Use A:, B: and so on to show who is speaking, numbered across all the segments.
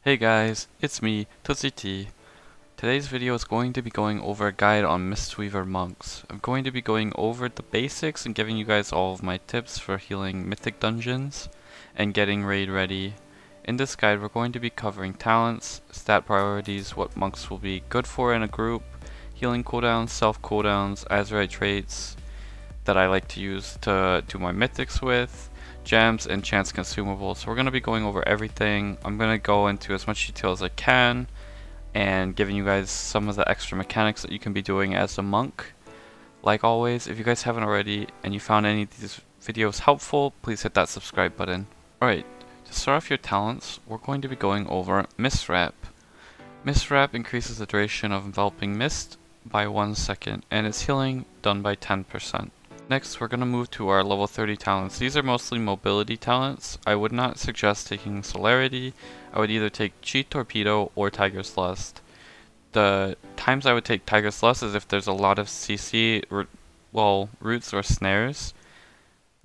A: Hey guys, it's me, Tootsie Tee. Today's video is going to be going over a guide on Mistweaver monks. I'm going to be going over the basics and giving you guys all of my tips for healing mythic dungeons and getting raid ready. In this guide we're going to be covering talents, stat priorities, what monks will be good for in a group, healing cooldowns, self cooldowns, azerite traits that I like to use to do my mythics with, gems, and chance consumables. So we're going to be going over everything. I'm going to go into as much detail as I can and giving you guys some of the extra mechanics that you can be doing as a monk. Like always, if you guys haven't already and you found any of these videos helpful, please hit that subscribe button. Alright, to start off your talents, we're going to be going over Mist Wrap. Mist Wrap increases the duration of enveloping mist by 1 second and its healing done by 10%. Next, we're going to move to our level 30 talents. These are mostly mobility talents. I would not suggest taking Celerity. I would either take Cheat Torpedo or Tiger's Lust. The times I would take Tiger's Lust is if there's a lot of CC, roots or snares.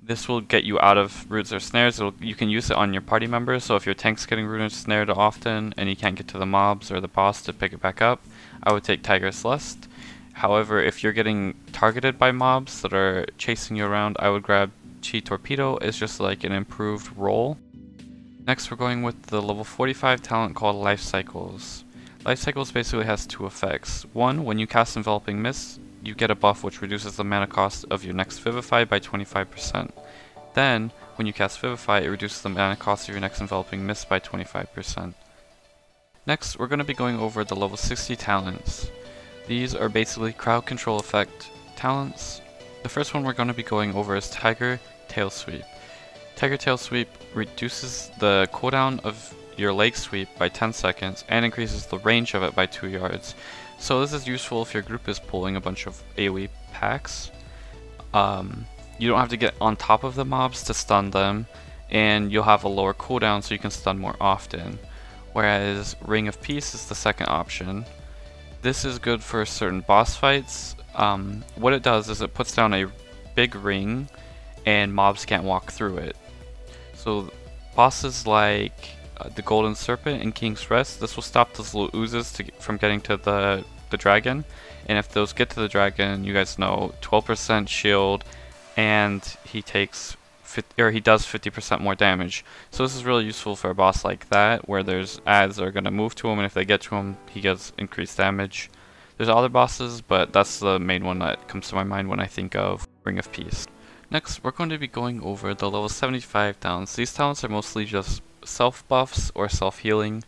A: This will get you out of roots or snares. You can use it on your party members, so if your tank's getting rooted or snared often and you can't get to the mobs or the boss to pick it back up, I would take Tiger's Lust. However, if you're getting targeted by mobs that are chasing you around, I would grab Chi Torpedo. It's just like an improved roll. Next, we're going with the level 45 talent called Life Cycles. Life Cycles basically has two effects. One, when you cast Enveloping Mist, you get a buff which reduces the mana cost of your next Vivify by 25%. Then, when you cast Vivify, it reduces the mana cost of your next Enveloping Mist by 25%. Next, we're going to be going over the level 60 talents. These are basically crowd control effect talents. The first one we're going to be going over is Tiger Tail Sweep. Tiger Tail Sweep reduces the cooldown of your leg sweep by 10 seconds and increases the range of it by 2 yards. So this is useful if your group is pulling a bunch of AoE packs. You don't have to get on top of the mobs to stun them, and you'll have a lower cooldown so you can stun more often. Whereas Ring of Peace is the second option. This is good for certain boss fights. What it does is it puts down a big ring and mobs can't walk through it. So bosses like the Golden Serpent and King's Rest, this will stop those little oozes from getting to the dragon. And if those get to the dragon, you guys know 12% shield and he does 50% more damage. So this is really useful for a boss like that, where there's ads that are going to move to him, and if they get to him, he gets increased damage. There's other bosses, but that's the main one that comes to my mind when I think of Ring of Peace. Next, we're going to be going over the level 75 talents. These talents are mostly just self-buffs or self-healing.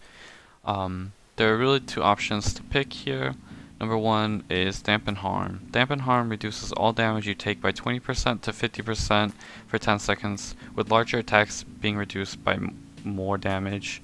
A: There are really two options to pick here. Number one is Dampen Harm. Dampen Harm reduces all damage you take by 20% to 50% for 10 seconds, with larger attacks being reduced by more damage.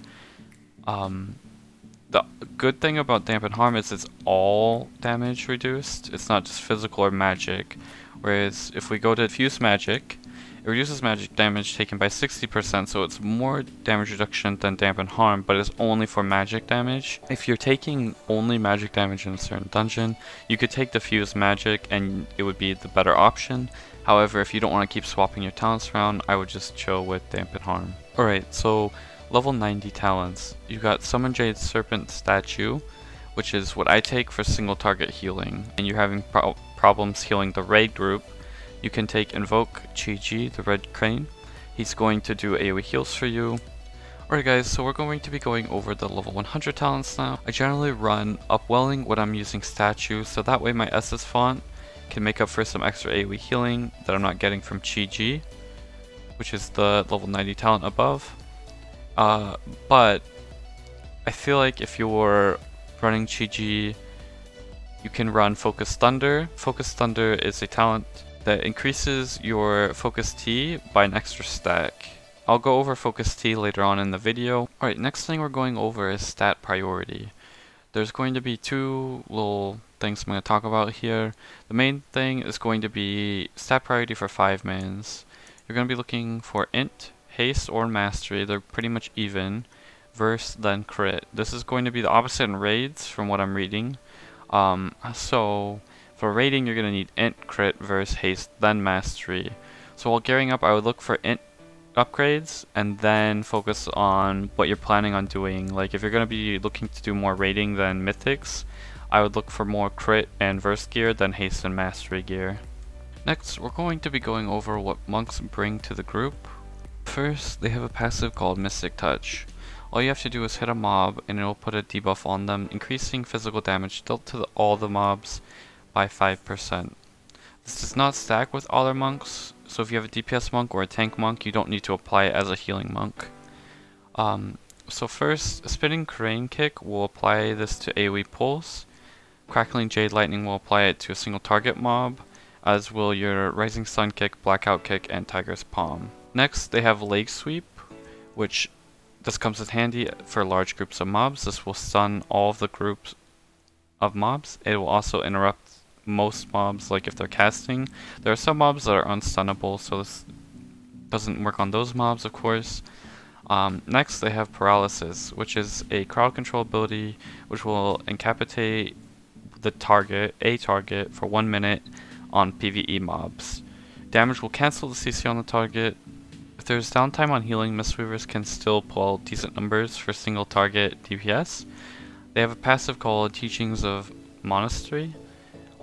A: The good thing about Dampen Harm is it's all damage reduced. It's not just physical or magic. Whereas if we go to Diffuse Magic, it reduces magic damage taken by 60%, so it's more damage reduction than Dampen Harm, but it's only for magic damage. If you're taking only magic damage in a certain dungeon, you could take Diffuse Magic and it would be the better option. However, if you don't want to keep swapping your talents around, I would just chill with Dampen Harm. Alright, so level 90 talents. You got Summon Jade Serpent Statue, which is what I take for single target healing, and you're having problems healing the raid group. You can take Invoke Chi-Ji, the Red Crane. He's going to do AoE heals for you. Alright guys, so we're going to be going over the level 100 talents now. I generally run Upwelling when I'm using Statue, so that way my SS font can make up for some extra AoE healing that I'm not getting from Chi-Ji, which is the level 90 talent above. But I feel like if you're running Chi-Ji, you can run Focus Thunder. Focus Thunder is a talent that increases your Focus Tea by an extra stack. I'll go over Focus Tea later on in the video. Alright, next thing we're going over is stat priority. There's going to be two little things I'm going to talk about here. The main thing is going to be stat priority for 5-mans. You're going to be looking for Int, Haste, or Mastery. They're pretty much even. Verse, then Crit. This is going to be the opposite in raids from what I'm reading. So for raiding, you're going to need Int, Crit, Verse, Haste, then Mastery. So while gearing up, I would look for Int upgrades and then focus on what you're planning on doing. Like if you're going to be looking to do more raiding than mythics, I would look for more crit and verse gear than haste and mastery gear. Next, we're going to be going over what monks bring to the group. First, they have a passive called Mystic Touch. All you have to do is hit a mob and it will put a debuff on them, increasing physical damage dealt to all the mobs by 5%. This does not stack with other monks, so if you have a DPS monk or a tank monk, you don't need to apply it as a healing monk. So first, a Spinning Crane Kick will apply this to AoE pulse. Crackling Jade Lightning will apply it to a single target mob, as will your Rising Sun Kick, Blackout Kick, and Tiger's Palm. Next, they have Leg Sweep, which this comes in handy for large groups of mobs. This will stun all of the groups of mobs. It will also interrupt most mobs, like if they're casting. There are some mobs that are unstunnable, so this doesn't work on those mobs, of course. Next, they have Paralysis, which is a crowd control ability which will incapacitate the target, for 1 minute on PvE mobs. Damage will cancel the CC on the target. If there's downtime on healing, Mistweavers can still pull decent numbers for single target DPS. They have a passive called Teachings of Monastery.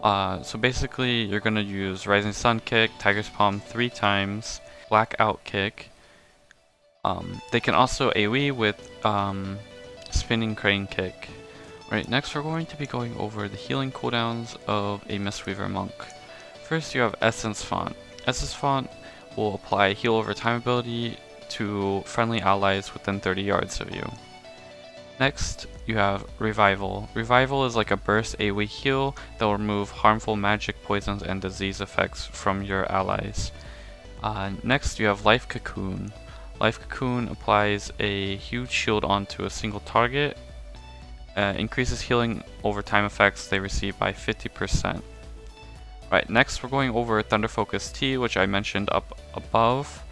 A: So basically, you're going to use Rising Sun Kick, Tiger's Palm 3 times, Blackout Kick. They can also AoE with Spinning Crane Kick. Alright, next we're going to be going over the healing cooldowns of a Mistweaver monk. First, you have Essence Font. Essence Font will apply heal over time ability to friendly allies within 30 yards of you. Next, you have Revival. Revival is like a burst AoE heal that will remove harmful magic, poisons, and disease effects from your allies. Next, you have Life Cocoon. Life Cocoon applies a huge shield onto a single target, increases healing over time effects they receive by 50%. Right, next we're going over Thunder Focus Tea, which I mentioned up above.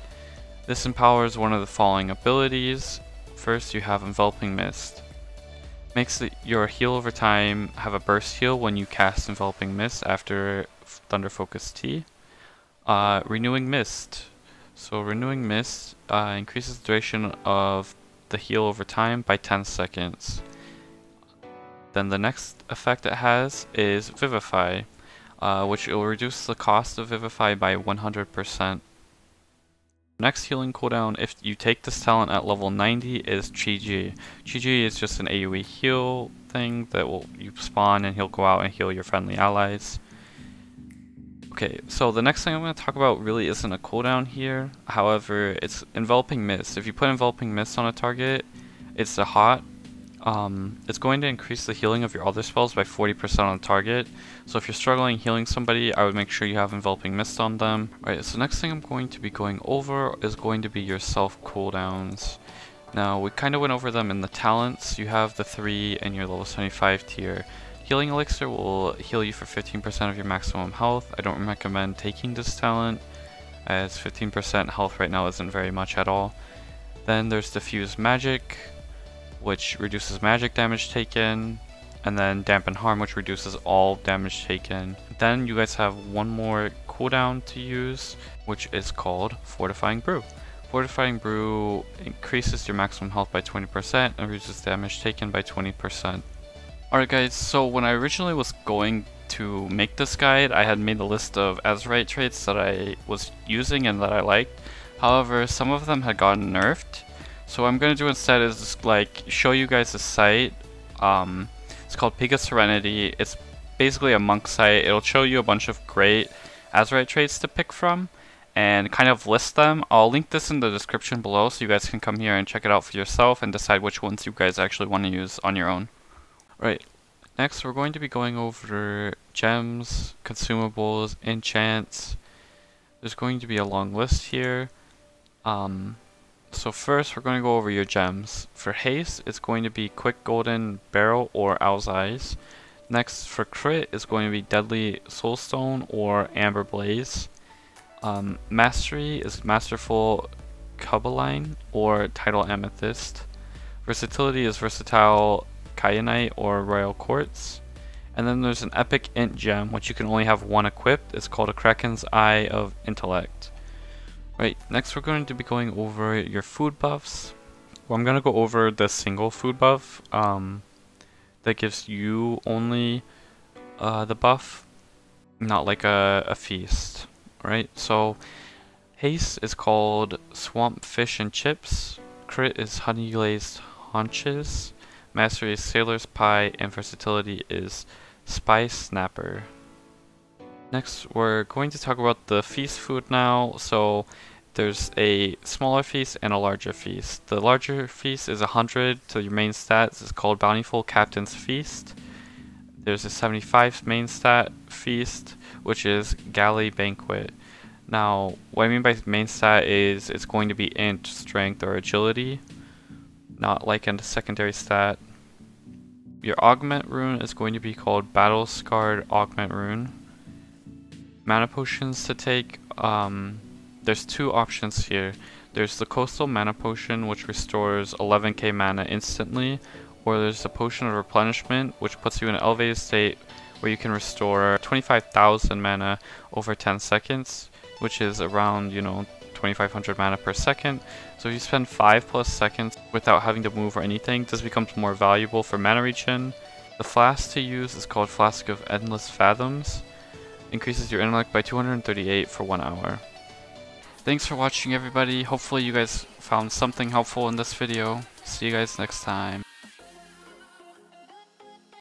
A: This empowers one of the following abilities. First, you have Enveloping Mist. Makes your heal over time have a burst heal when you cast Enveloping Mist after Thunder Focus Tea. Renewing Mist. So Renewing Mist increases the duration of the heal over time by 10 seconds. Then the next effect it has is Vivify, which will reduce the cost of Vivify by 100%. Next healing cooldown, if you take this talent at level 90, is Chi-Ji. Chi-Ji is just an AoE heal thing that you spawn and he'll go out and heal your friendly allies. Okay, so the next thing I'm going to talk about really isn't a cooldown here. However, it's Enveloping Mist. If you put Enveloping Mist on a target, it's a hot. It's going to increase the healing of your other spells by 40% on the target. So if you're struggling healing somebody, I would make sure you have Enveloping Mist on them. Alright, so next thing I'm going to be going over is going to be your self cooldowns. Now, we kind of went over them in the talents. You have the 3 in your level 75 tier. Healing Elixir will heal you for 15% of your maximum health. I don't recommend taking this talent, as 15% health right now isn't very much at all. Then there's Diffuse Magic, which reduces magic damage taken, and then Dampen Harm, which reduces all damage taken. Then you guys have one more cooldown to use, which is called Fortifying Brew. Fortifying Brew increases your maximum health by 20% and reduces damage taken by 20%. Alright guys, so when I originally was going to make this guide, I had made a list of azerite traits that I was using and that I liked. However, some of them had gotten nerfed. So what I'm going to do instead is just like show you guys a site. It's called Peak of Serenity. It's basically a monk site. It'll show you a bunch of great azerite traits to pick from and kind of list them. I'll link this in the description below so you guys can come here and check it out for yourself and decide which ones you guys actually want to use on your own. Right, next we're going to be going over gems, consumables, enchants. There's going to be a long list here. So first we're going to go over your gems. For haste, it's going to be Quick Golden Barrel or Owl's Eyes. Next for crit, it's going to be Deadly Soulstone or Amber Blaze. Mastery is Masterful Cubbaline or Tidal Amethyst. Versatility is Versatile Kyanite or Royal Quartz. And then there's an epic int gem, which you can only have one equipped. It's called a Kraken's Eye of Intellect. Right, next we're going to be going over your food buffs. Well, I'm going to go over the single food buff that gives you only the buff, not like a feast, right? So haste is called swamp fish and chips, crit is honey glazed haunches, mastery is sailor's pie, and versatility is spice snapper. Next we're going to talk about the feast food now. So there's a smaller feast and a larger feast. The larger feast is 100 to your main stats. It's called Bountiful Captain's Feast. There's a 75 main stat feast, which is Galley Banquet. Now, what I mean by main stat is it's going to be int, strength, or agility, not like in the secondary stat. Your augment rune is going to be called Battle Scarred Augment Rune. Mana potions to take, there's two options here. There's the Coastal Mana Potion, which restores 11k mana instantly, or there's the Potion of Replenishment, which puts you in an elevated state where you can restore 25,000 mana over 10 seconds, which is around, 2500 mana per second. So if you spend 5+ seconds without having to move or anything, this becomes more valuable for mana regen. The flask to use is called Flask of Endless Fathoms. Increases your intellect by 238 for 1 hour. Thanks for watching, everybody. Hopefully you guys found something helpful in this video. See you guys next time.